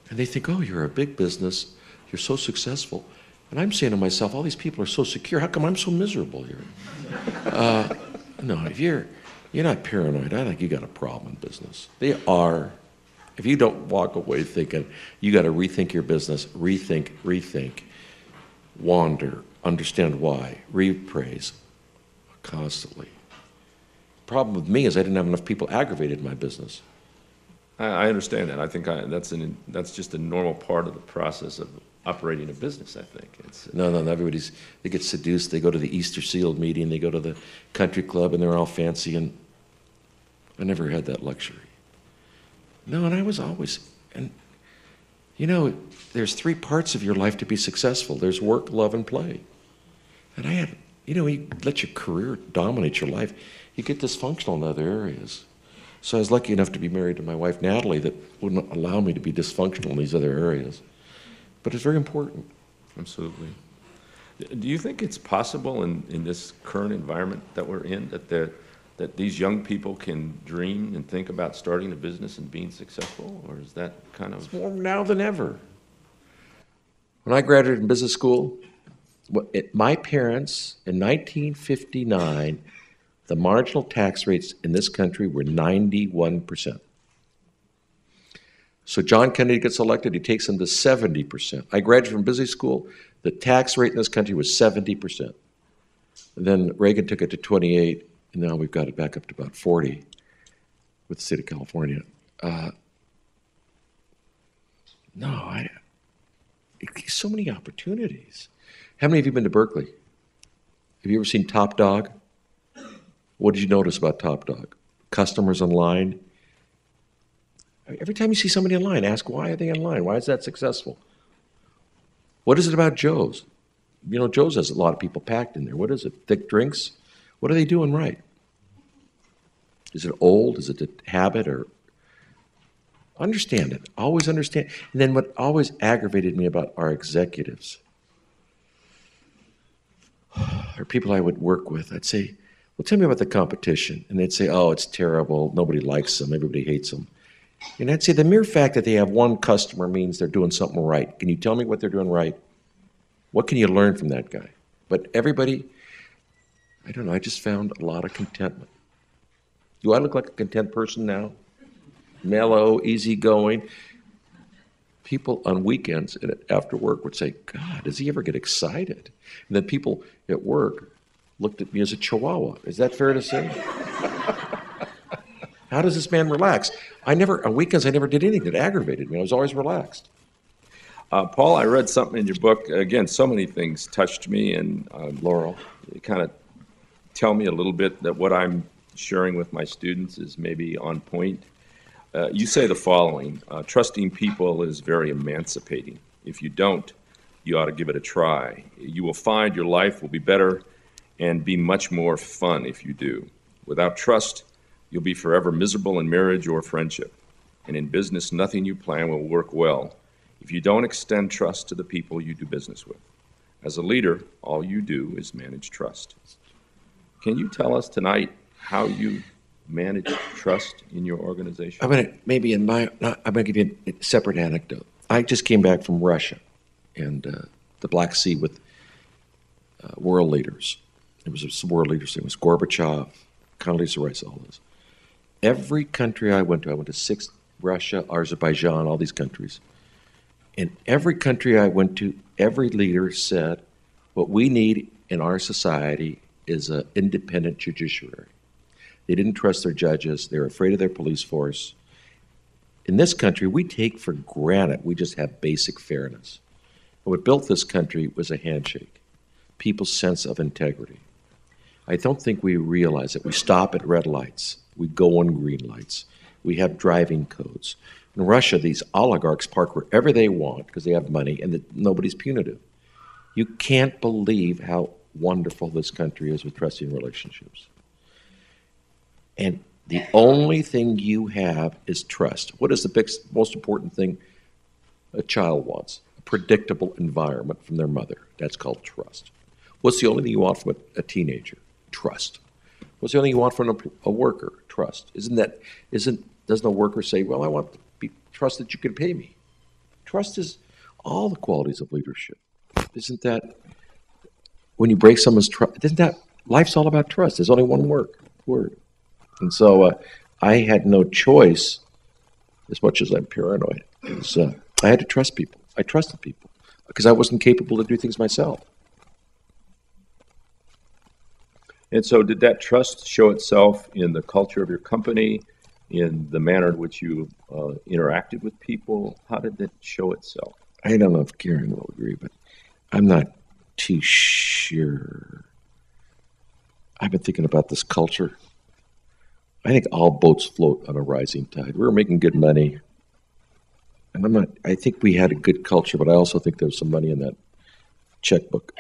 And they think, oh, you're a big business, you're so successful. And I'm saying to myself, all these people are so secure, how come I'm so miserable here? No, if you're not paranoid, I think you got a problem in business. They are. If you don't walk away thinking, you got to rethink your business, rethink, wander, understand why, reappraise constantly. The problem with me is I didn't have enough people aggravated in my business. I understand that. I think that's just a normal part of the process of operating a business, I think. No, they get seduced, they go to the Easter Seal meeting, they go to the country club, and they're all fancy, and I never had that luxury. No, and I was always, and there's 3 parts of your life to be successful. There's work, love, and play. And I had, you let your career dominate your life, you get dysfunctional in other areas. So I was lucky enough to be married to my wife, Natalie, that wouldn't allow me to be dysfunctional in these other areas. But it's very important. Absolutely. Do you think it's possible in this current environment that we're in that these young people can dream and think about starting a business and being successful? Or is that kind of... It's more now than ever. When I graduated from business school, my parents, in 1959, the marginal tax rates in this country were 91%. So John Kennedy gets elected, he takes them to 70%. I graduated from business school, the tax rate in this country was 70%. And then Reagan took it to 28, and now we've got it back up to about 40 with the state of California. So many opportunities. How many of you have been to Berkeley? Have you ever seen Top Dog? What did you notice about Top Dog? Customers in line. Every time you see somebody in line, ask why are they in line? Why is that successful? What is it about Joe's? Joe's has a lot of people packed in there. What is it? Thick drinks? What are they doing right? Is it old? Is it a habit? Or understand it. Always understand. And then what always aggravated me about our executives or people I would work with, I'd say, well, tell me about the competition. And they'd say, oh, it's terrible. Nobody likes them. Everybody hates them. And I'd say the mere fact that they have one customer means they're doing something right. Can you tell me what they're doing right? What can you learn from that guy? But everybody, I don't know, I just found a lot of contentment. Do I look like a content person now? Mellow, easygoing. People on weekends and after work would say, God, does he ever get excited? And then people at work looked at me as a chihuahua. Is that fair to say? How does this man relax? On weekends, I never did anything that aggravated me. I was always relaxed. Paul, I read something in your book. Again, so many things touched me. And Laurel, kind of tell me a little bit that what I'm sharing with my students is maybe on point. You say the following, trusting people is very emancipating. If you don't, you ought to give it a try. You will find your life will be better and be much more fun if you do. Without trust, you'll be forever miserable in marriage or friendship. And in business, nothing you plan will work well if you don't extend trust to the people you do business with. As a leader, all you do is manage trust. Can you tell us tonight how you manage trust in your organization? I'm going to give you a separate anecdote. I just came back from Russia and the Black Sea with world leaders. It was some world leaders. It was Gorbachev, Condoleezza Rice, all those. Every country I went to 6, Russia, Azerbaijan, all these countries. In every country I went to, every leader said, what we need in our society is an independent judiciary. They didn't trust their judges. They were afraid of their police force. In this country, we take for granted we just have basic fairness. And what built this country was a handshake, people's sense of integrity. I don't think we realize it. We stop at red lights. We go on green lights. We have driving codes. In Russia, these oligarchs park wherever they want because they have money and nobody's punitive. You can't believe how wonderful this country is with trusting relationships. And the only thing you have is trust. What is the most important thing a child wants? A predictable environment from their mother. That's called trust. What's the only thing you want from a teenager? Trust. What's the only thing you want from a worker? Trust. Doesn't a worker say, well, I want to be trust that you can pay me? Trust is all the qualities of leadership. Isn't that, when you break someone's trust, isn't that, life's all about trust. There's only one word. And so I had no choice, as much as I'm paranoid, is I had to trust people. I trusted people because I wasn't capable to do things myself. And so did that trust show itself in the culture of your company, in the manner in which you interacted with people? How did it show itself? I don't know if Karen will agree, but I'm not too sure. I've been thinking about this culture. I think all boats float on a rising tide. We were making good money. And I think we had a good culture, but I also think there was some money in that checkbook.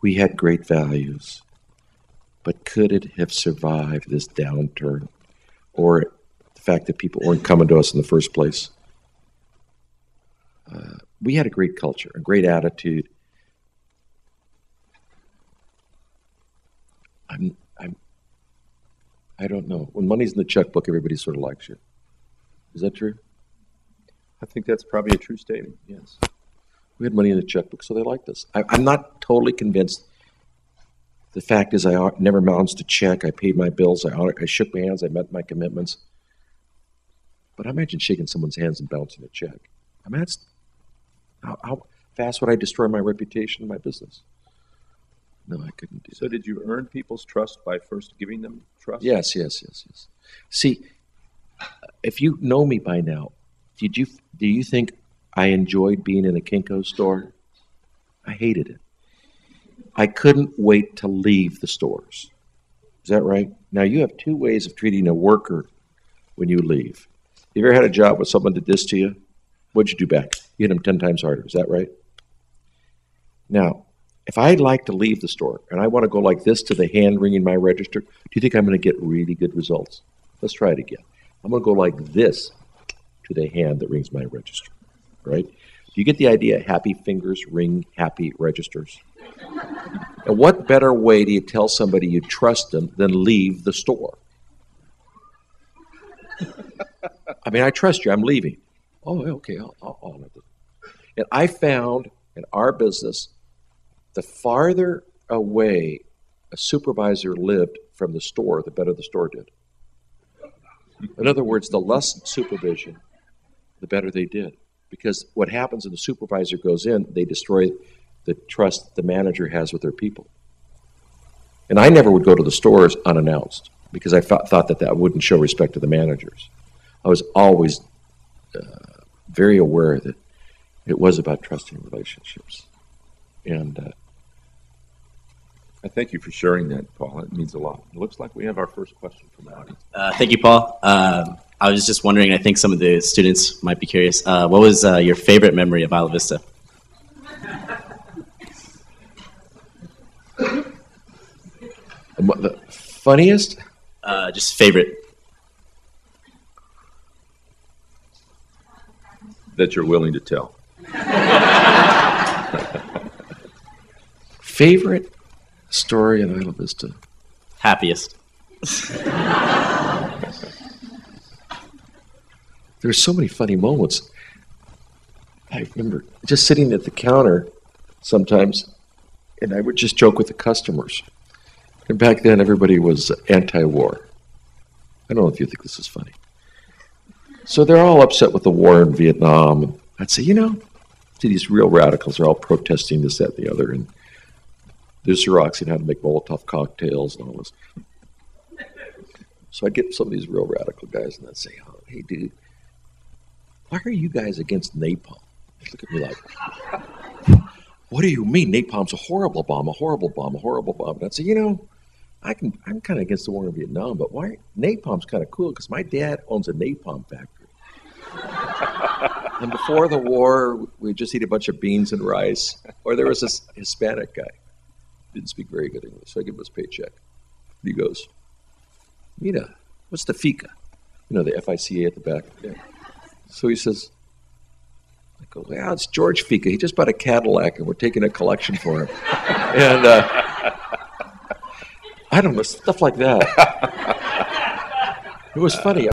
We had great values, but could it have survived this downturn, or the fact that people weren't coming to us in the first place? We had a great culture, a great attitude. I don't know. When money's in the checkbook, everybody sort of likes you. Is that true? I think that's probably a true statement, yes. We had money in the checkbook, so they liked us. I'm not totally convinced. The fact is, I never bounced a check. I paid my bills. I shook my hands. I met my commitments. But I imagine shaking someone's hands and bouncing a check. I mean, that's how fast would I destroy my reputation and my business? No, I couldn't do that. So did you earn people's trust by first giving them trust? Yes. See, if you know me by now, do you think I enjoyed being in a Kinko store? I hated it. I couldn't wait to leave the stores. Is that right? Now, you have two ways of treating a worker when you leave. You ever had a job where someone did this to you? What'd you do back? You hit them 10 times harder. Is that right? Now, if I'd like to leave the store and I want to go like this to the hand ringing my register, do you think I'm going to get really good results? Let's try it again. I'm going to go like this to the hand that rings my register, right? Do you get the idea? Happy fingers ring happy registers. And what better way do you tell somebody you trust them than leave the store? I mean, I trust you. I'm leaving. Oh, okay. I'll and I found in our business, the farther away a supervisor lived from the store, the better the store did. In other words, the less supervision, the better they did. Because what happens when the supervisor goes in, they destroy the trust the manager has with their people. And I never would go to the stores unannounced because I thought that wouldn't show respect to the managers. I was always very aware that it was about trusting relationships. And I thank you for sharing that, Paul. It means a lot. It looks like we have our first question from the audience. Thank you, Paul. I was just wondering, I think some of the students might be curious, what was your favorite memory of Isla Vista? the funniest? Just favorite. That you're willing to tell. Favorite story in Isla Vista? Happiest. There's so many funny moments. I remember just sitting at the counter sometimes, and I would just joke with the customers. And back then, everybody was anti-war. I don't know if you think this is funny. So they're all upset with the war in Vietnam. And I'd say, see, these real radicals are all protesting this, that, and the other, and they're Xeroxing how to make Molotov cocktails and all this. So I'd get some of these real radical guys, and I'd say, oh, hey, dude, why are you guys against napalm? They'd look at me like, what do you mean? Napalm's a horrible bomb, a horrible bomb, a horrible bomb. And I'd say, I'm kind of against the war in Vietnam, but why? Napalm's kind of cool because my dad owns a napalm factory. And before the war, we'd just eat a bunch of beans and rice. Or there was this Hispanic guy, didn't speak very good English, so I give him his paycheck. He goes, Mira, what's the FICA? The FICA at the back. Yeah. So he says, I go, well, it's George FICA. He just bought a Cadillac, and we're taking a collection for him. And I don't know, stuff like that. It was funny.